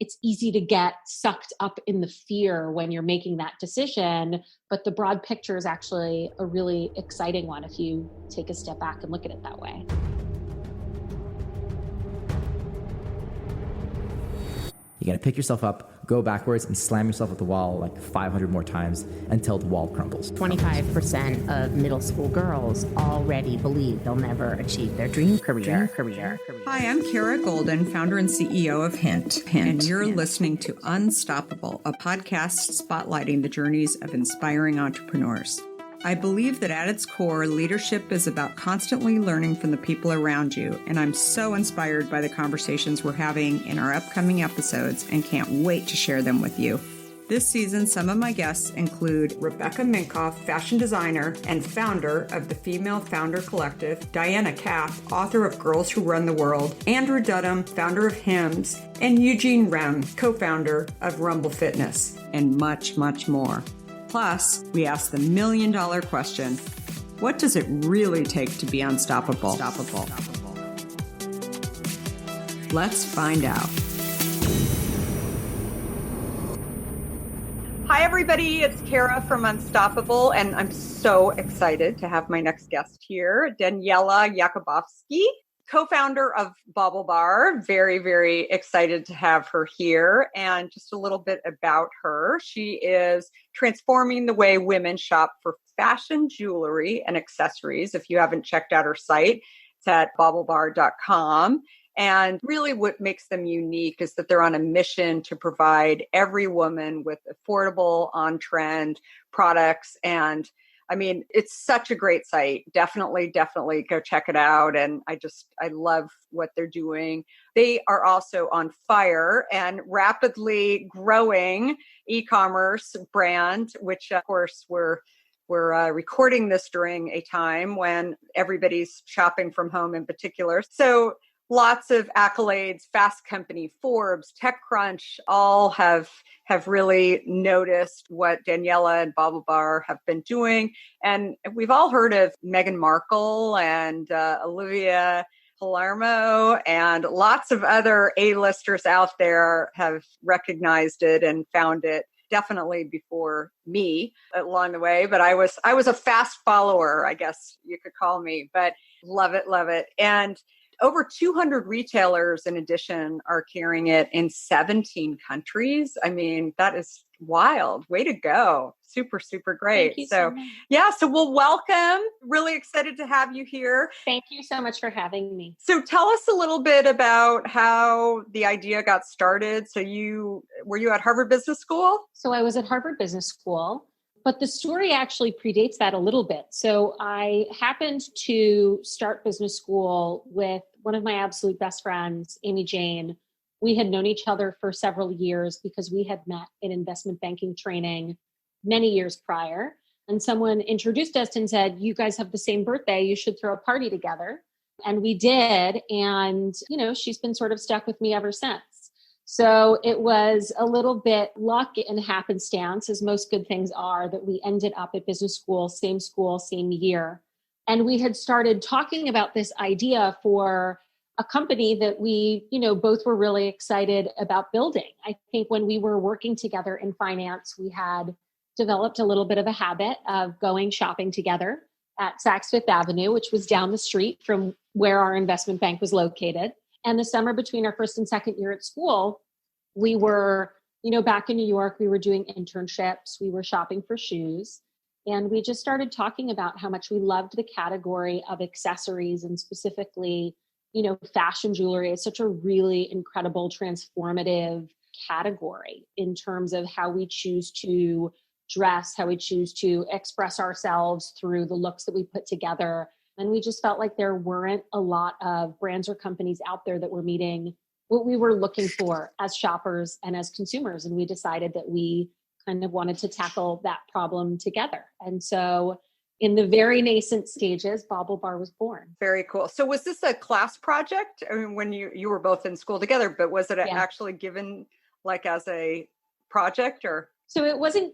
it's easy to get sucked up in the fear when you're making that decision. But the broad picture is actually a really exciting one if you take a step back and look at it that way. You got to pick yourself up, go backwards, and slam yourself at the wall like 500 more times until the wall crumbles. 25% of middle school girls already believe they'll never achieve their dream career. Hi, I'm Kara Goldin, founder and CEO of Hint. And you're listening to Unstoppable, a podcast spotlighting the journeys of inspiring entrepreneurs. I believe that at its core, leadership is about constantly learning from the people around you, and I'm so inspired by the conversations we're having in our upcoming episodes and can't wait to share them with you. This season, some of my guests include Rebecca Minkoff, fashion designer and founder of the Female Founder Collective, Diana Kaff, author of Girls Who Run the World, Andrew Dudham, founder of Hims, and Eugene Rem, co-founder of Rumble Fitness, and much, much more. Plus, we ask the million-dollar question, what does it really take to be unstoppable? Let's find out. Hi, everybody. It's Kara from Unstoppable, and I'm so excited to have my next guest here, Daniella Yacobovsky, co-founder of BaubleBar. Very, very excited to have her here. And just a little bit about her. She is transforming the way women shop for fashion, jewelry, and accessories. If you haven't checked out her site, it's at baublebar.com. And really what makes them unique is that they're on a mission to provide every woman with affordable, on-trend products. And I mean, it's such a great site. Definitely go check it out. And I love what they're doing. They are also on fire and rapidly growing e-commerce brand, which of course we're recording this during a time when everybody's shopping from home in particular. So lots of accolades, Fast Company, Forbes, TechCrunch, all have really noticed what Daniella and BaubleBar have been doing. And we've all heard of Meghan Markle and Olivia Palermo, and lots of other A-listers out there have recognized it and found it definitely before me along the way. But I was a fast follower, I guess you could call me, but love it. And over 200 retailers, in addition, are carrying it in 17 countries. I mean, that is wild. Way to go. Super, super great. Thank you so much. So we'll welcome. Really excited to have you here. Thank you so much for having me. So tell us a little bit about how the idea got started. So were you at Harvard Business School? So I was at Harvard Business School. But the story actually predates that a little bit. So I happened to start business school with one of my absolute best friends, Amy Jain. We had known each other for several years because we had met in investment banking training many years prior. And someone introduced us and said, you guys have the same birthday, you should throw a party together. And we did. And, she's been sort of stuck with me ever since. So it was a little bit luck and happenstance, as most good things are, that we ended up at business school, same year. And we had started talking about this idea for a company that we, both were really excited about building. I think when we were working together in finance, we had developed a little bit of a habit of going shopping together at Saks Fifth Avenue, which was down the street from where our investment bank was located. And the summer between our first and second year at school, we were, back in New York, we were doing internships, we were shopping for shoes. And we just started talking about how much we loved the category of accessories and specifically, fashion jewelry is such a really incredible, transformative category in terms of how we choose to dress, how we choose to express ourselves through the looks that we put together. And we just felt like there weren't a lot of brands or companies out there that were meeting what we were looking for as shoppers and as consumers. And we decided that we kind of wanted to tackle that problem together. And so in the very nascent stages, BaubleBar was born. Very cool. So was this a class project? I mean, when you were both in school together, but was it actually given like as a project or? So it wasn't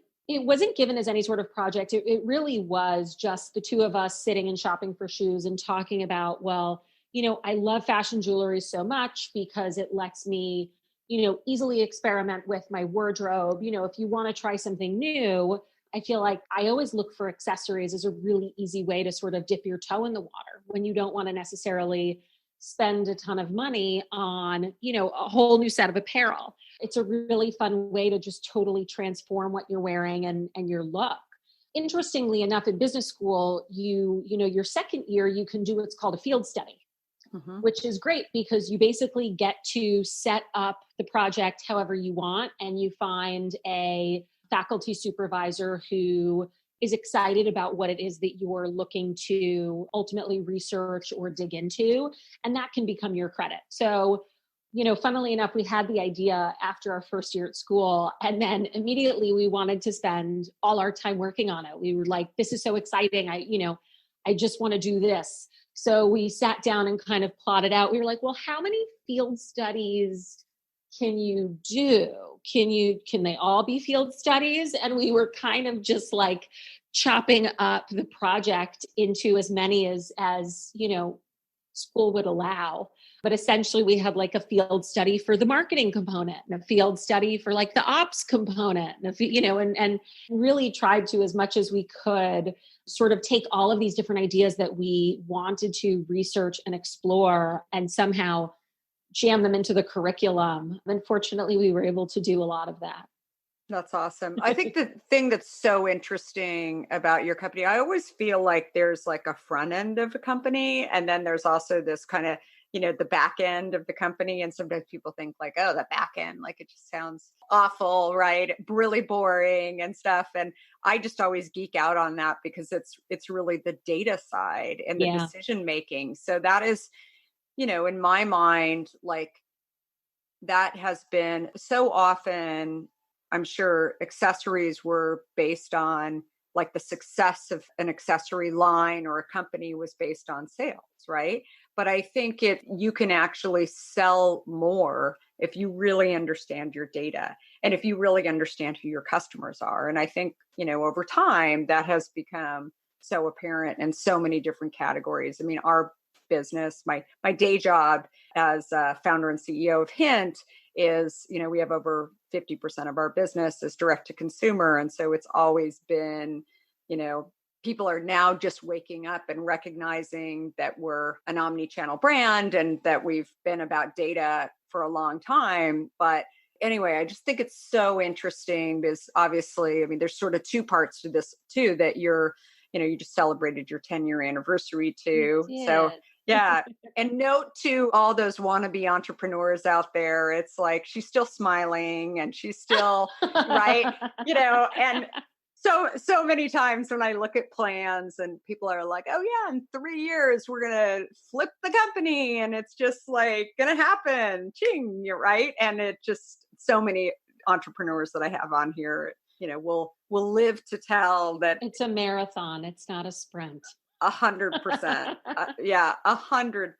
given as any sort of project. It really was just the two of us sitting and shopping for shoes and talking about, I love fashion jewelry so much because it lets me, easily experiment with my wardrobe. If you want to try something new, I feel like I always look for accessories as a really easy way to sort of dip your toe in the water when you don't want to necessarily spend a ton of money on, a whole new set of apparel. It's a really fun way to just totally transform what you're wearing and your look. Interestingly enough, in business school, your second year, you can do what's called a field study, which is great because you basically get to set up the project however you want, and you find a faculty supervisor who is excited about what it is that you're looking to ultimately research or dig into, and that can become your credit. So, funnily enough, we had the idea after our first year at school, and then immediately we wanted to spend all our time working on it. We were like, this is so exciting. I just want to do this. So we sat down and kind of plotted out. We were like, well, how many field studies can you do? Can they all be field studies? And we were kind of just like chopping up the project into as many as school would allow. But essentially we had like a field study for the marketing component and a field study for like the ops component, and really tried to, as much as we could, sort of take all of these different ideas that we wanted to research and explore and somehow jam them into the curriculum. Unfortunately, we were able to do a lot of that. That's awesome. I think the thing that's so interesting about your company, I always feel like there's like a front end of a company, and then there's also this kind of, the back end of the company. And sometimes people think like, oh, the back end, like it just sounds awful, right? Really boring and stuff. And I just always geek out on that because it's really the data side and the decision making. So that is, in my mind, like that has been so often, I'm sure accessories were based on like the success of an accessory line or a company was based on sales, right? But I think you can actually sell more if you really understand your data and if you really understand who your customers are. And I think, over time that has become so apparent in so many different categories. I mean, our business, my day job as founder and CEO of Hint is, we have over 50% of our business is direct to consumer. And so it's always been, people are now just waking up and recognizing that we're an omni-channel brand and that we've been about data for a long time. But anyway, I just think it's so interesting because obviously, I mean, there's sort of two parts to this too, that you just celebrated your 10-year anniversary too. So yeah. And note to all those wannabe entrepreneurs out there, it's like, she's still smiling and she's still, right. And so many times when I look at plans and people are like, oh yeah, in 3 years, we're going to flip the company and it's just like going to happen. Ching, you're right. And it just, so many entrepreneurs that I have on here, will live to tell that it's a marathon. It's not a sprint. 100%. Yeah, 100%.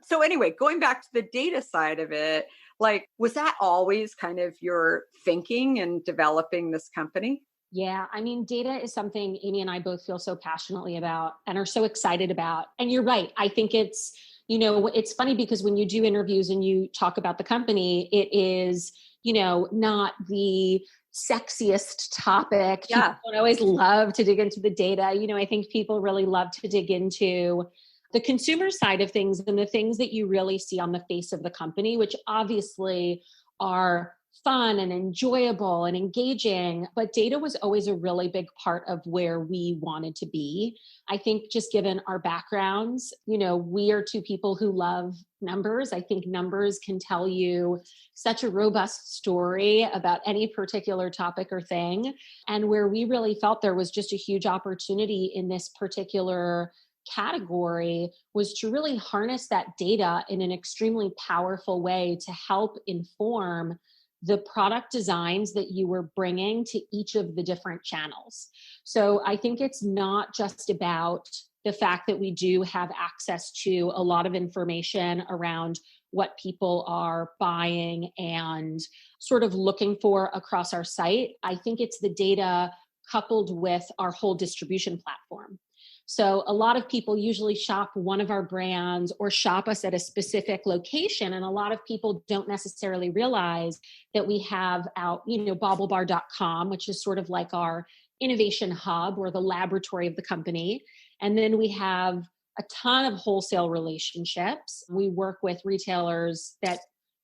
So anyway, going back to the data side of it, like, was that always kind of your thinking in developing this company? Yeah. I mean, data is something Amy and I both feel so passionately about and are so excited about. And you're right. I think it's, it's funny because when you do interviews and you talk about the company, it is, not the sexiest topic. Yeah. People don't always love to dig into the data. I think people really love to dig into the consumer side of things and the things that you really see on the face of the company, which obviously are fun and enjoyable and engaging, but data was always a really big part of where we wanted to be. I think just given our backgrounds, we are two people who love numbers. I think numbers can tell you such a robust story about any particular topic or thing. And where we really felt there was just a huge opportunity in this particular category was to really harness that data in an extremely powerful way to help inform the product designs that you were bringing to each of the different channels. So I think it's not just about the fact that we do have access to a lot of information around what people are buying and sort of looking for across our site. I think it's the data coupled with our whole distribution platform. So a lot of people usually shop one of our brands or shop us at a specific location. And a lot of people don't necessarily realize that we have out, BaubleBar.com, which is sort of like our innovation hub or the laboratory of the company. And then we have a ton of wholesale relationships. We work with retailers that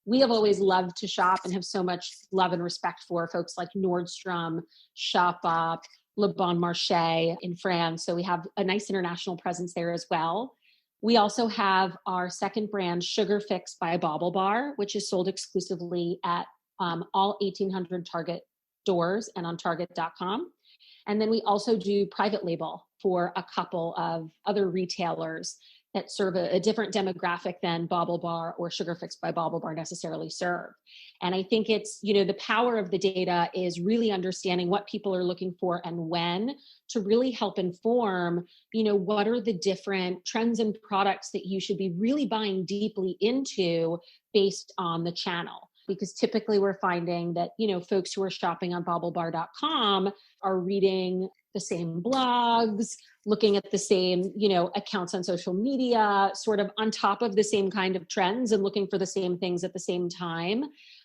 we have always loved to shop and have so much love and respect for, folks like Nordstrom, Shop Up, Le Bon Marché in France. So we have a nice international presence there as well. We also have our second brand, Sugar Fix by BaubleBar, which is sold exclusively at all 1,800 Target doors and on Target.com. And then we also do private label for a couple of other retailers that serve a different demographic than BaubleBar or Sugar Fix by BaubleBar necessarily serve. And I think it's, the power of the data is really understanding what people are looking for and when to really help inform, what are the different trends and products that you should be really buying deeply into based on the channel. Because typically we're finding that, folks who are shopping on BaubleBar.com are reading the same blogs, looking at the same, accounts on social media, sort of on top of the same kind of trends and looking for the same things at the same time.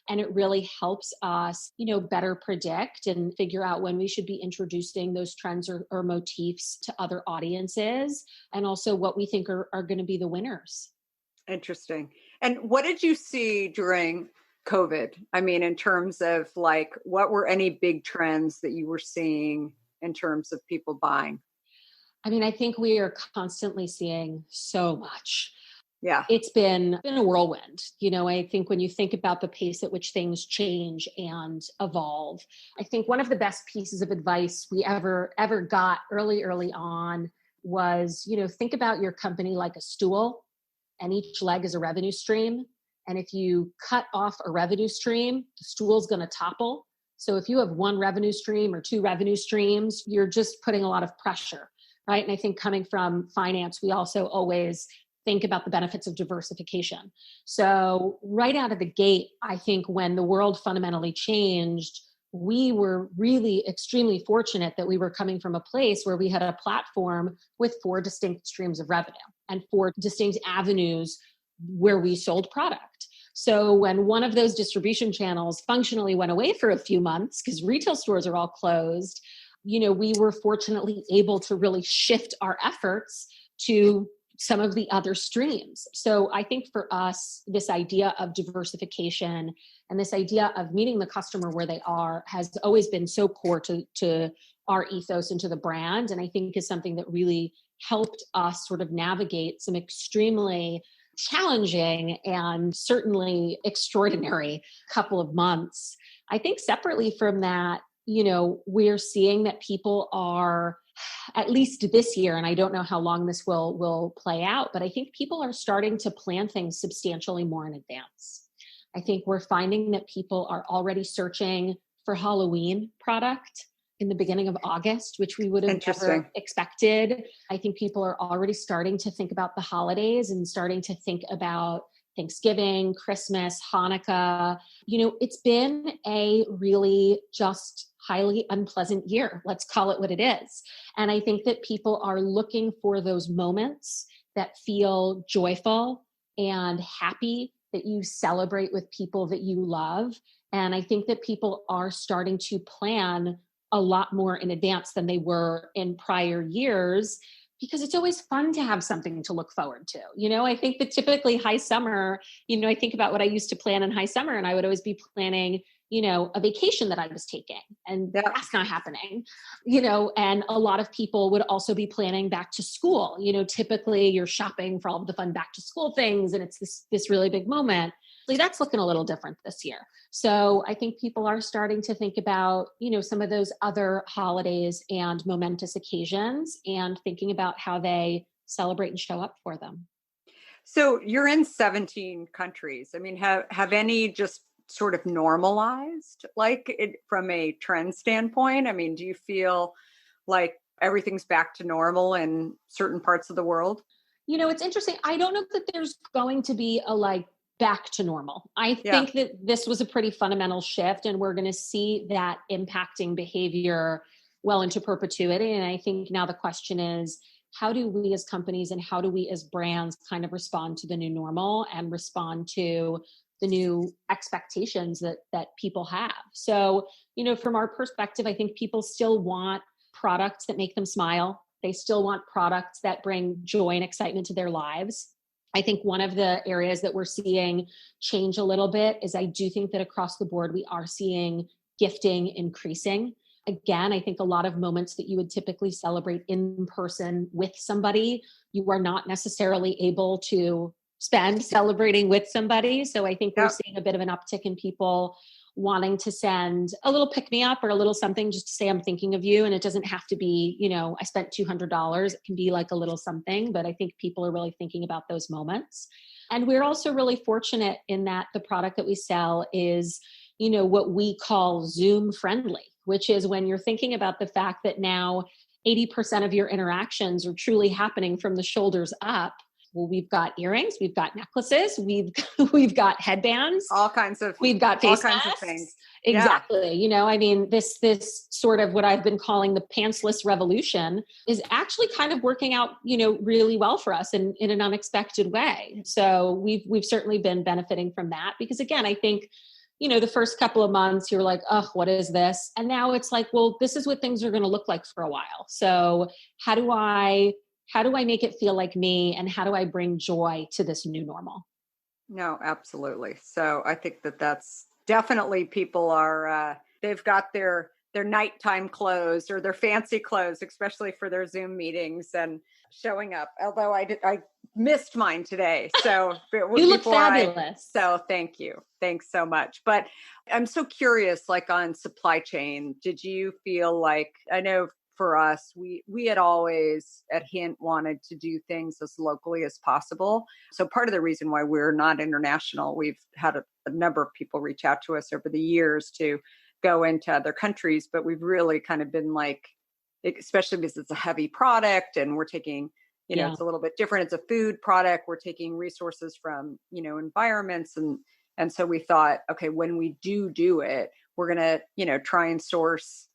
And it really helps us, better predict and figure out when we should be introducing those trends or motifs to other audiences, and also what we think are going to be the winners. Interesting. And what did you see during COVID? I mean, in terms of what were any big trends that you were seeing in terms of people buying? I mean, I think we are constantly seeing so much. Yeah. It's been a whirlwind. I think when you think about the pace at which things change and evolve, I think one of the best pieces of advice we ever got early on was, think about your company like a stool, and each leg is a revenue stream. And if you cut off a revenue stream, the stool's going to topple. So if you have one revenue stream or two revenue streams, you're just putting a lot of pressure, right? And I think coming from finance, we also always think about the benefits of diversification. So right out of the gate, I think when the world fundamentally changed, we were really extremely fortunate that we were coming from a place where we had a platform with 4 distinct streams of revenue and 4 distinct avenues where we sold product. So when one of those distribution channels functionally went away for a few months because retail stores are all closed, we were fortunately able to really shift our efforts to some of the other streams. So I think for us, this idea of diversification and this idea of meeting the customer where they are has always been so core to our ethos and to the brand. And I think is something that really helped us sort of navigate some extremely challenging and certainly extraordinary couple of months. I think separately from that, we're seeing that people are, at least this year, and I don't know how long this will play out, but I think people are starting to plan things substantially more in advance. I think we're finding that people are already searching for Halloween product in the beginning of August, which we would have never expected. I think people are already starting to think about the holidays and starting to think about Thanksgiving, Christmas, Hanukkah. It's been a really just highly unpleasant year. Let's call it what it is. And I think that people are looking for those moments that feel joyful and happy, that you celebrate with people that you love. And I think that people are starting to plan a lot more in advance than they were in prior years, because it's always fun to have something to look forward to. I think that typically high summer, I think about what I used to plan in high summer, and I would always be planning, a vacation that I was taking, and that's not happening, and a lot of people would also be planning back to school. Typically you're shopping for all of the fun back to school things, and it's this really big moment. That's looking a little different this year. So I think people are starting to think about, some of those other holidays and momentous occasions and thinking about how they celebrate and show up for them. So you're in 17 countries. I mean, have any just sort of normalized from a trend standpoint? I mean, do you feel like everything's back to normal in certain parts of the world? It's interesting. I don't know that there's going to be a back to normal. I think that this was a pretty fundamental shift, and we're going to see that impacting behavior well into perpetuity. And I think now the question is, how do we as companies and how do we as brands kind of respond to the new normal and respond to the new expectations that people have. So, from our perspective, I think people still want products that make them smile. They still want products that bring joy and excitement to their lives. I think one of the areas that we're seeing change a little bit is I do think that across the board, we are seeing gifting increasing. Again, I think a lot of moments that you would typically celebrate in person with somebody, you are not necessarily able to spend celebrating with somebody. So I think we're seeing a bit of an uptick in people wanting to send a little pick me up or a little something just to say, I'm thinking of you. And it doesn't have to be, I spent $200. It can be like a little something, but I think people are really thinking about those moments. And we're also really fortunate in that the product that we sell is, what we call Zoom friendly, which is when you're thinking about the fact that now 80% of your interactions are truly happening from the shoulders up. Well, we've got earrings, we've got necklaces, we've got headbands, we've got face masks. Of things. Exactly. Yeah. This sort of what I've been calling the pantsless revolution is actually kind of working out, really well for us in an unexpected way. So we've certainly been benefiting from that because again, I think, the first couple of months you're like, oh, what is this? And now it's like, well, this is what things are going to look like for a while. So how do I make it feel like me? And how do I bring joy to this new normal? No, absolutely. So I think that's definitely people are, they've got their nighttime clothes or their fancy clothes, especially for their Zoom meetings and showing up. Although I missed mine today. So you look fabulous. So thank you. Thanks so much. But I'm so curious, like on supply chain, did you feel like, I know for us, we had always at Hint wanted to do things as locally as possible. So part of the reason why we're not international, we've had a number of people reach out to us over the years to go into other countries, but we've really kind of been like, especially because it's a heavy product and we're taking, it's a little bit different. It's a food product. We're taking resources from, environments. And so we thought, okay, when we do it, we're going to, try and source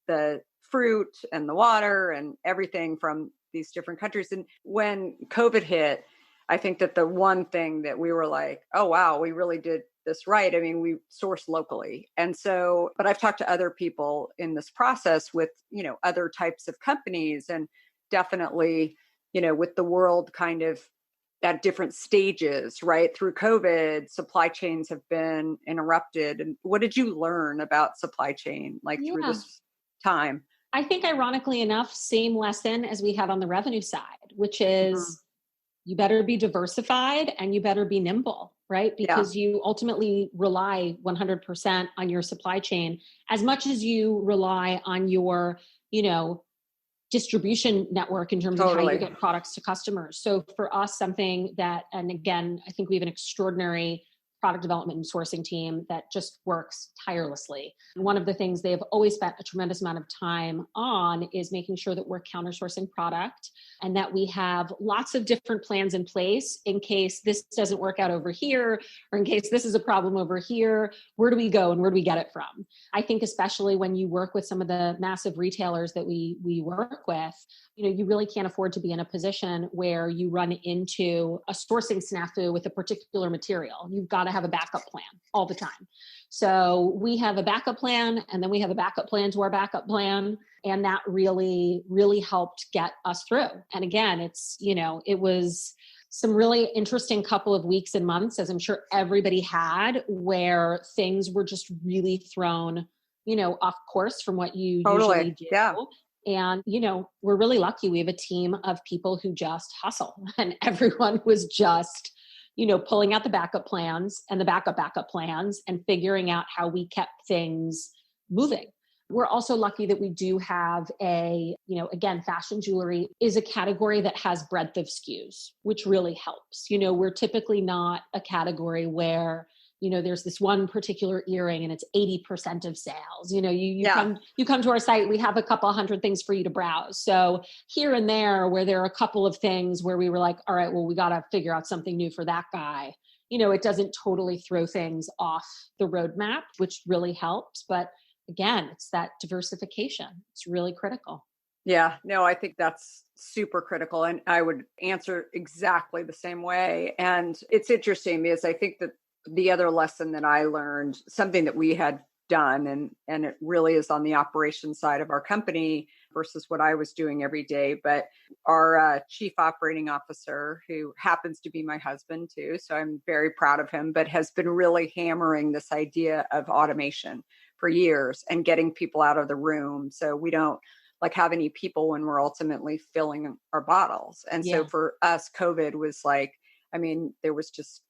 the fruit and the water and everything from these different countries. And when COVID hit, I think that the one thing that we were like, oh, wow, we really did this right. I mean, we source locally. And so, but I've talked to other people in this process with, other types of companies and definitely, with the world kind of at different stages, right? Through COVID, supply chains have been interrupted. And what did you learn about supply chain through this time? I think ironically enough, same lesson as we had on the revenue side, which is you better be diversified and you better be nimble, right? Because you ultimately rely 100% on your supply chain as much as you rely on your, distribution network in terms of how you get products to customers. So for us, something that, and again, I think we have an extraordinary product development and sourcing team that just works tirelessly. And one of the things they've always spent a tremendous amount of time on is making sure that we're counter-sourcing product and that we have lots of different plans in place in case this doesn't work out over here, or in case this is a problem over here. Where do we go and where do we get it from? I think especially when you work with some of the massive retailers that we work with, you really can't afford to be in a position where you run into a sourcing snafu with a particular material. You've got to have a backup plan all the time. So we have a backup plan, and then we have a backup plan to our backup plan. And that really, really helped get us through. And again, it was some really interesting couple of weeks and months, as I'm sure everybody had, where things were just really thrown, off course from what you usually do. Yeah. And, we're really lucky. We have a team of people who just hustle, and everyone was just, pulling out the backup plans and the backup plans and figuring out how we kept things moving. We're also lucky that we do have again, fashion jewelry is a category that has breadth of SKUs, which really helps. We're typically not a category where, there's this one particular earring and it's 80% of sales. You come to our site, we have a couple 100 things for you to browse. So here and there, where there are a couple of things where we were like, all right, well, we got to figure out something new for that guy. It doesn't totally throw things off the roadmap, which really helps. But again, it's that diversification. It's really critical. Yeah, no, I think that's super critical. And I would answer exactly the same way. And it's interesting because I think that the other lesson that I learned, something that we had done, and it really is on the operations side of our company versus what I was doing every day. But our chief operating officer, who happens to be my husband too, so I'm very proud of him, but has been really hammering this idea of automation for years and getting people out of the room so we don't like have any people when we're ultimately filling our bottles. And so for us, COVID was like, I mean, there was just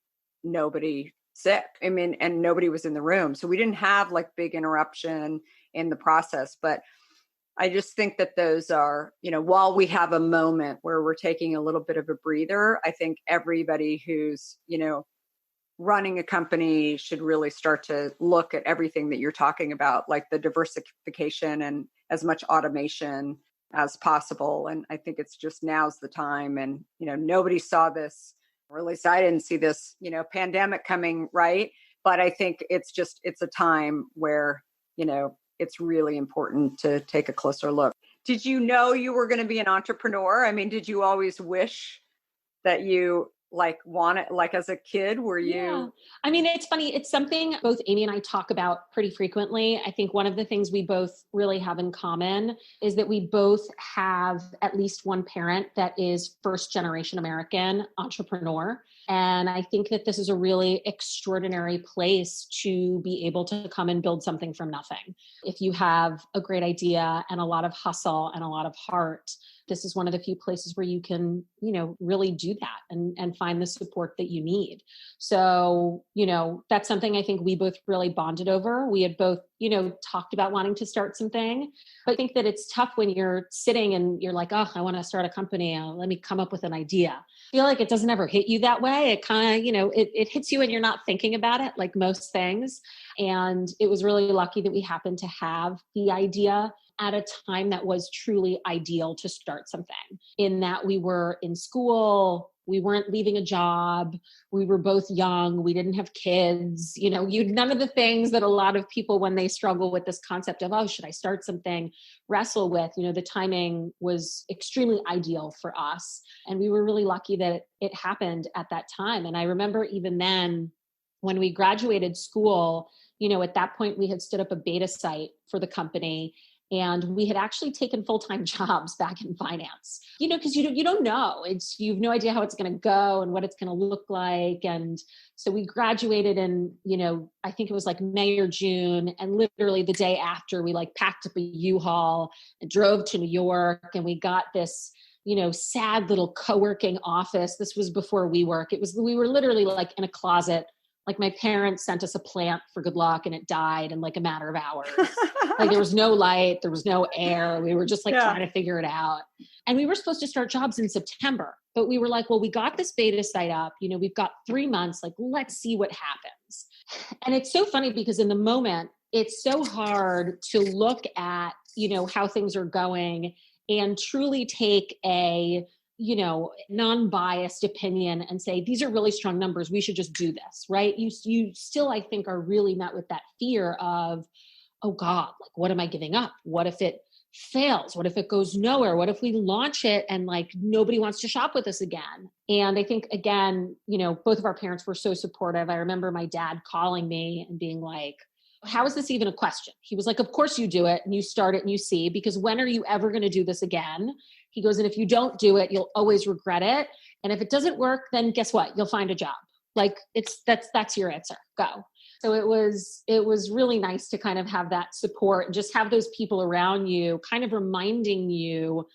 nobody sick. I mean, and nobody was in the room. So we didn't have like big interruption in the process. But I just think that those are, while we have a moment where we're taking a little bit of a breather, I think everybody who's, running a company should really start to look at everything that you're talking about, like the diversification and as much automation as possible. And I think it's just now's the time. And, nobody saw this, or at least I didn't see this, pandemic coming, right? But I think it's a time where, it's really important to take a closer look. Did you know you were going to be an entrepreneur? I mean, did you always wish that you want it, like as a kid, were you? Yeah. I mean, it's funny. It's something both Amy and I talk about pretty frequently. I think one of the things we both really have in common is that we both have at least one parent that is first generation American entrepreneur. And I think that this is a really extraordinary place to be able to come and build something from nothing. If you have a great idea and a lot of hustle and a lot of heart, this is one of the few places where you can, really do that and find the support that you need. So, that's something I think we both really bonded over. We had both, talked about wanting to start something, but I think that it's tough when you're sitting and you're like, oh, I want to start a company. Let me come up with an idea. I feel like it doesn't ever hit you that way. It kind of, it hits you and you're not thinking about it like most things. And it was really lucky that we happened to have the idea at a time that was truly ideal to start something, in that we were in school, we weren't leaving a job, we were both young, we didn't have kids, none of the things that a lot of people, when they struggle with this concept of, oh, should I start something, wrestle with. The timing was extremely ideal for us. And we were really lucky that it happened at that time. And I remember even then, when we graduated school, at that point we had stood up a beta site for the company. And we had actually taken full-time jobs back in finance, because you don't know. You have no idea how it's going to go and what it's going to look like. And so we graduated in, I think it was like May or June. And literally the day after, we packed up a U-Haul and drove to New York. And we got this, sad little co-working office. This was before WeWork. We were literally in a closet. My parents sent us a plant for good luck and it died in a matter of hours. There was no light, there was no air. We were just trying to figure it out. And we were supposed to start jobs in September, but we were well, we got this beta site up, we've got 3 months, let's see what happens. And it's so funny because in the moment, it's so hard to look at, how things are going and truly take a non-biased opinion and say, these are really strong numbers, we should just do this, right? You still, I think, are really met with that fear of, oh God, what am I giving up? What if it fails? What if it goes nowhere? What if we launch it and nobody wants to shop with us again? And I think, again, both of our parents were so supportive. I remember my dad calling me and being like, how is this even a question? He was like, of course you do it and you start it and you see, because when are you ever going to do this again? He goes, and if you don't do it, you'll always regret it. And if it doesn't work, then guess what? You'll find a job. That's your answer. Go. So it was really nice to kind of have that support and just have those people around you kind of reminding you,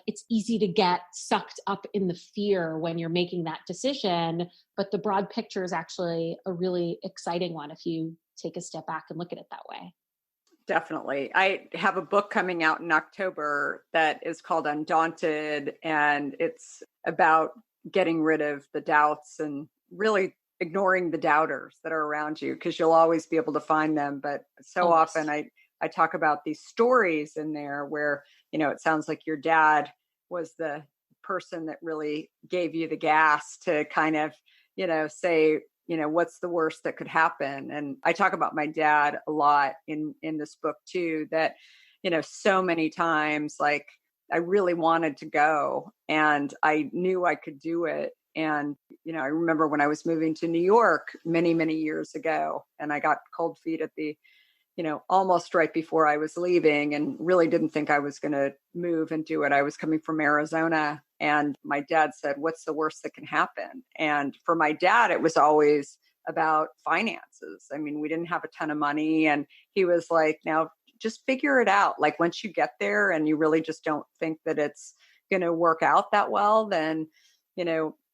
it's easy to get sucked up in the fear when you're making that decision, but the broad picture is actually a really exciting one if you take a step back and look at it that way. Definitely. I have a book coming out in October that is called Unaunted, and it's about getting rid of the doubts and really ignoring the doubters that are around you, because you'll always be able to find them. But so often I talk about these stories in there where, it sounds like your dad was the person that really gave you the gas to kind of, say, what's the worst that could happen? And I talk about my dad a lot in this book too, that, so many times, I really wanted to go, and I knew I could do it. And, I remember when I was moving to New York many, many years ago, and I got cold feet at the, almost right before I was leaving, and really didn't think I was going to move and do it. I was coming from Arizona, and my dad said, "What's the worst that can happen?" And for my dad, it was always about finances. I mean, we didn't have a ton of money, and he was like, "Now just figure it out. Like, once you get there and you really just don't think that it's going to work out that well, then,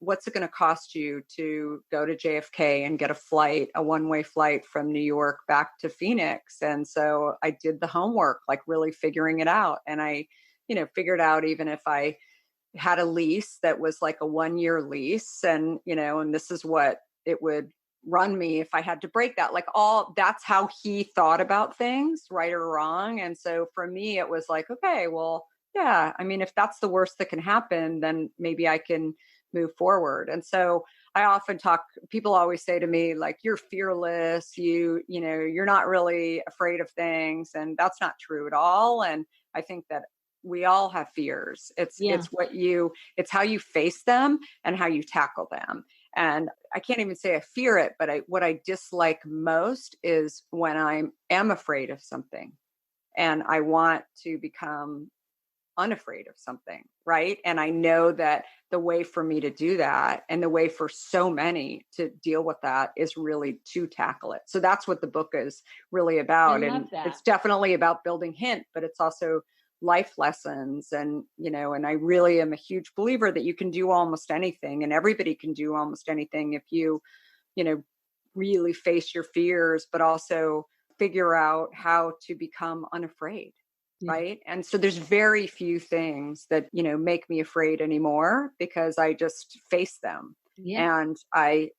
what's it going to cost you to go to JFK and get a one-way flight from New York back to Phoenix?" And so I did the homework, like really figuring it out. And I, figured out even if I had a lease that was like a 1-year lease, and, and this is what it would run me if I had to break that, that's how he thought about things, right or wrong. And so for me, it was like, okay, well, yeah, I mean, if that's the worst that can happen, then maybe I can move forward. And so I often people always say to me, like, you're fearless, you're not really afraid of things. And that's not true at all. And I think that we all have fears. It's how you face them and how you tackle them. And I can't even say I fear it, but what I dislike most is when I am afraid of something and I want to become unafraid of something, right? And I know that the way for me to do that, and the way for so many to deal with that, is really to tackle it. So that's what the book is really about. And it's definitely about building hint, but it's also life lessons. And, and I really am a huge believer that you can do almost anything, and everybody can do almost anything if you, really face your fears, but also figure out how to become unafraid. Yeah. Right. And so there's very few things that, make me afraid anymore, because I just face them. Yeah. And I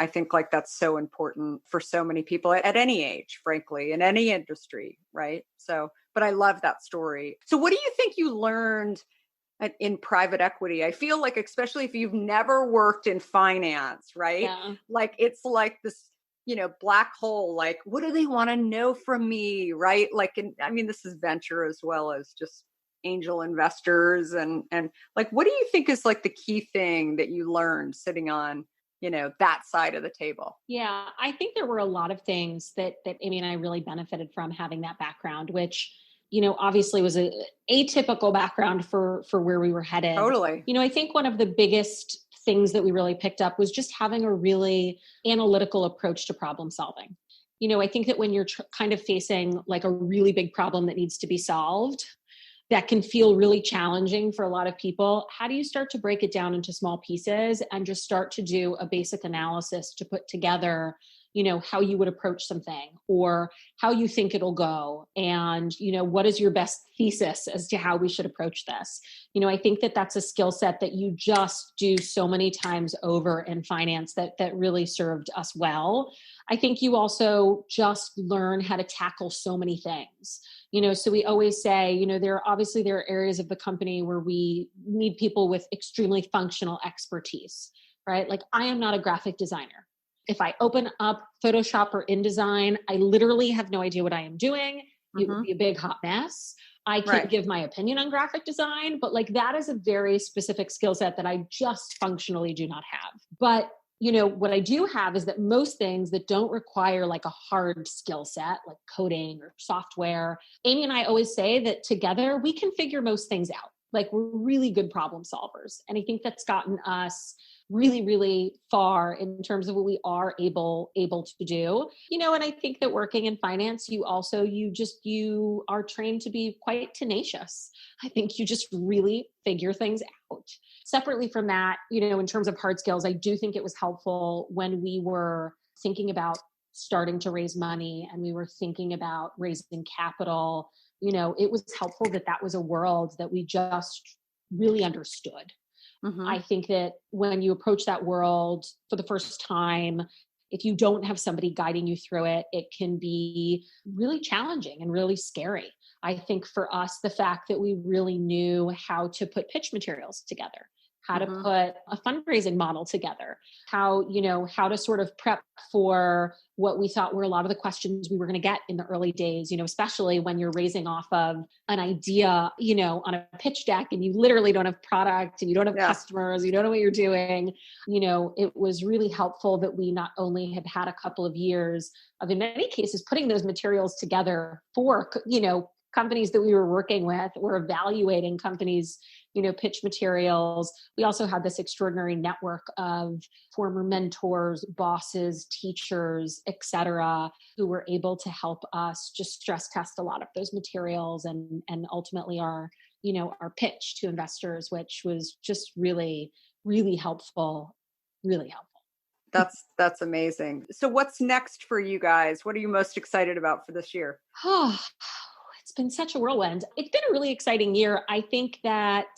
think like that's so important for so many people at any age, frankly, in any industry. Right. So, but I love that story. So what do you think you learned in private equity? I feel like, especially if you've never worked in finance, right? Yeah. Like, it's like this, black hole, like, what do they want to know from me? Right. Like, I mean, this is venture as well as just angel investors. And like, what do you think is like the key thing that you learned sitting on, that side of the table? Yeah, I think there were a lot of things that Amy and I really benefited from having that background, which, obviously was a atypical background for where we were headed. Totally. I think one of the biggest things that we really picked up was just having a really analytical approach to problem solving. I think that when you're kind of facing like a really big problem that needs to be solved, that can feel really challenging for a lot of people. How do you start to break it down into small pieces and just start to do a basic analysis to put together, how you would approach something, or how you think it'll go, and, what is your best thesis as to how we should approach this? I think that that's a skill set that you just do so many times over in finance that really served us well. I think you also just learn how to tackle so many things. So we always say, there are areas of the company where we need people with extremely functional expertise, right? Like, I am not a graphic designer. If I open up Photoshop or InDesign, I literally have no idea what I am doing. It would be a big hot mess. I can't give my opinion on graphic design, but like, that is a very specific skill set that I just functionally do not have. But what I do have is that most things that don't require like a hard skill set, like coding or software, Amy and I always say that together we can figure most things out. Like, we're really good problem solvers. And I think that's gotten us really, really far in terms of what we are able to do. And I think that working in finance, you are trained to be quite tenacious. I think you just really figure things out. Separately from that, in terms of hard skills, I do think it was helpful when we were thinking about starting to raise money and we were thinking about raising capital. It was helpful that was a world that we just really understood. Mm-hmm. I think that when you approach that world for the first time, if you don't have somebody guiding you through it, it can be really challenging and really scary. I think for us, the fact that we really knew how to put pitch materials together, how to put a fundraising model together, how to sort of prep for what we thought were a lot of the questions we were going to get in the early days, especially when you're raising off of an idea, on a pitch deck and you literally don't have product and you don't have customers, you don't know what you're doing. It was really helpful that we not only had a couple of years of, in many cases, putting those materials together for, companies that we were working with or evaluating companies, pitch materials. We also had this extraordinary network of former mentors, bosses, teachers, et cetera, who were able to help us just stress test a lot of those materials and ultimately our pitch to investors, which was just really, really helpful, really helpful. That's amazing. So what's next for you guys? What are you most excited about for this year? It's been such a whirlwind. It's been a really exciting year. I think that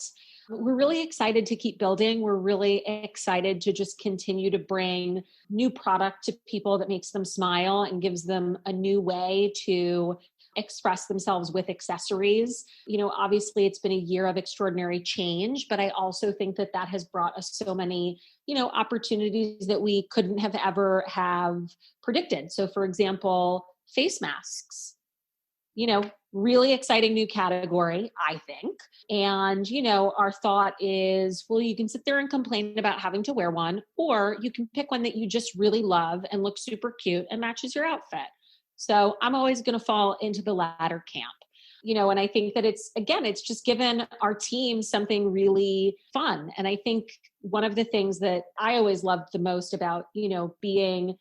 we're really excited to keep building. We're really excited to just continue to bring new product to people that makes them smile and gives them a new way to express themselves with accessories. Obviously it's been a year of extraordinary change, but I also think that has brought us so many, opportunities that we couldn't have ever have predicted. So for example, face masks. Really exciting new category, I think. And, our thought is, well, you can sit there and complain about having to wear one, or you can pick one that you just really love and looks super cute and matches your outfit. So I'm always going to fall into the latter camp. And I think that it's just given our team something really fun. And I think one of the things that I always loved the most about, being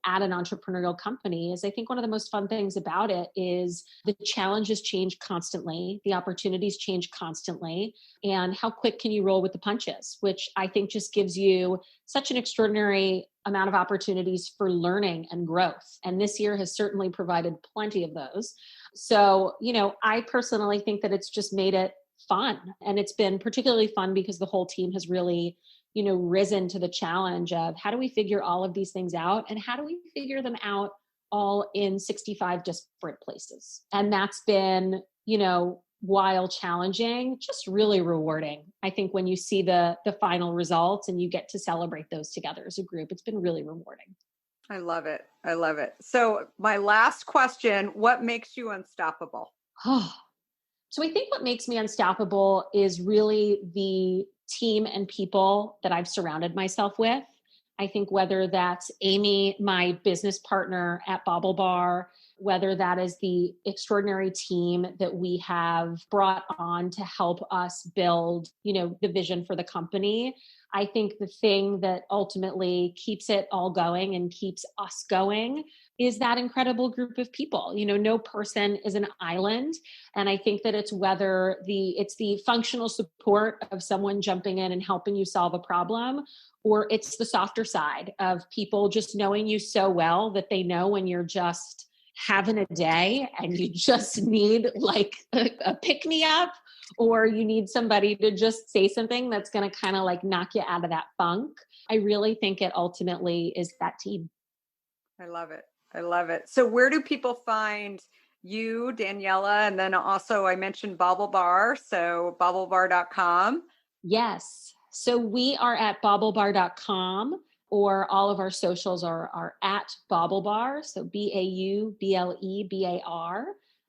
at an entrepreneurial company is I think one of the most fun things about it is the challenges change constantly, the opportunities change constantly, and how quick can you roll with the punches, which I think just gives you such an extraordinary amount of opportunities for learning and growth. And this year has certainly provided plenty of those. So, I personally think that it's just made it fun. And it's been particularly fun because the whole team has really risen to the challenge of how do we figure all of these things out and how do we figure them out all in 65 disparate places. And that's been, while challenging, just really rewarding. I think when you see the final results and you get to celebrate those together as a group, it's been really rewarding. I love it. I love it. So my last question, what makes you unstoppable? So I think what makes me unstoppable is really the team and people that I've surrounded myself with. I think whether that's Amy, my business partner at BaubleBar, whether that is the extraordinary team that we have brought on to help us build, the vision for the company. I think the thing that ultimately keeps it all going and keeps us going is that incredible group of people. No person is an island. And I think that it's whether it's the functional support of someone jumping in and helping you solve a problem, or it's the softer side of people just knowing you so well that they know when you're just having a day and you just need like a pick me up, or you need somebody to just say something that's going to kind of like knock you out of that funk. I really think it ultimately is that team. I love it. I love it. So where do people find you, Daniella? And then also I mentioned BaubleBar. So baublebar.com. Yes. So we are at baublebar.com, or all of our socials are at BaubleBar. So BaubleBar.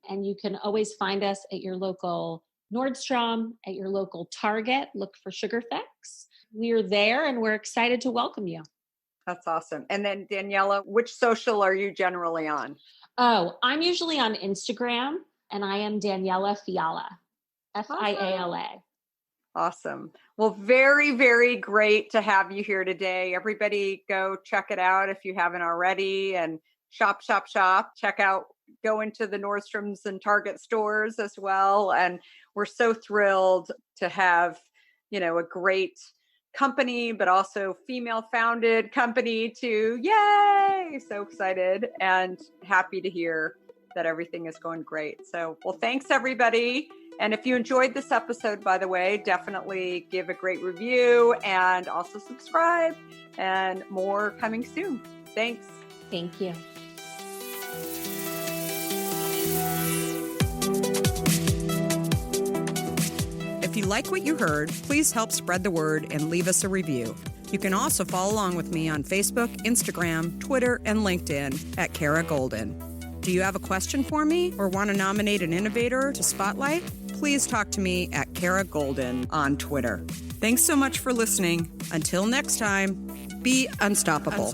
And you can always find us at your local Nordstrom, at your local Target. Look for Sugar Fix. We're there and we're excited to welcome you. That's awesome. And then Daniella, which social are you generally on? Oh, I'm usually on Instagram and I am Daniella Fiala, Fiala. Awesome. Well, very, very great to have you here today. Everybody go check it out if you haven't already, and shop. Check out, go into the Nordstroms and Target stores as well. And we're so thrilled to have, a great company, but also female founded company too. Yay! So excited and happy to hear that everything is going great. So, well, thanks everybody. And if you enjoyed this episode, by the way, definitely give a great review and also subscribe, and more coming soon. Thanks. Thank you. If you like what you heard, please help spread the word and leave us a review. You can also follow along with me on Facebook, Instagram, Twitter, and LinkedIn at Kara Goldin. Do you have a question for me or want to nominate an innovator to spotlight? Please talk to me at Kara Goldin on Twitter. Thanks so much for listening. Until next time, be unstoppable.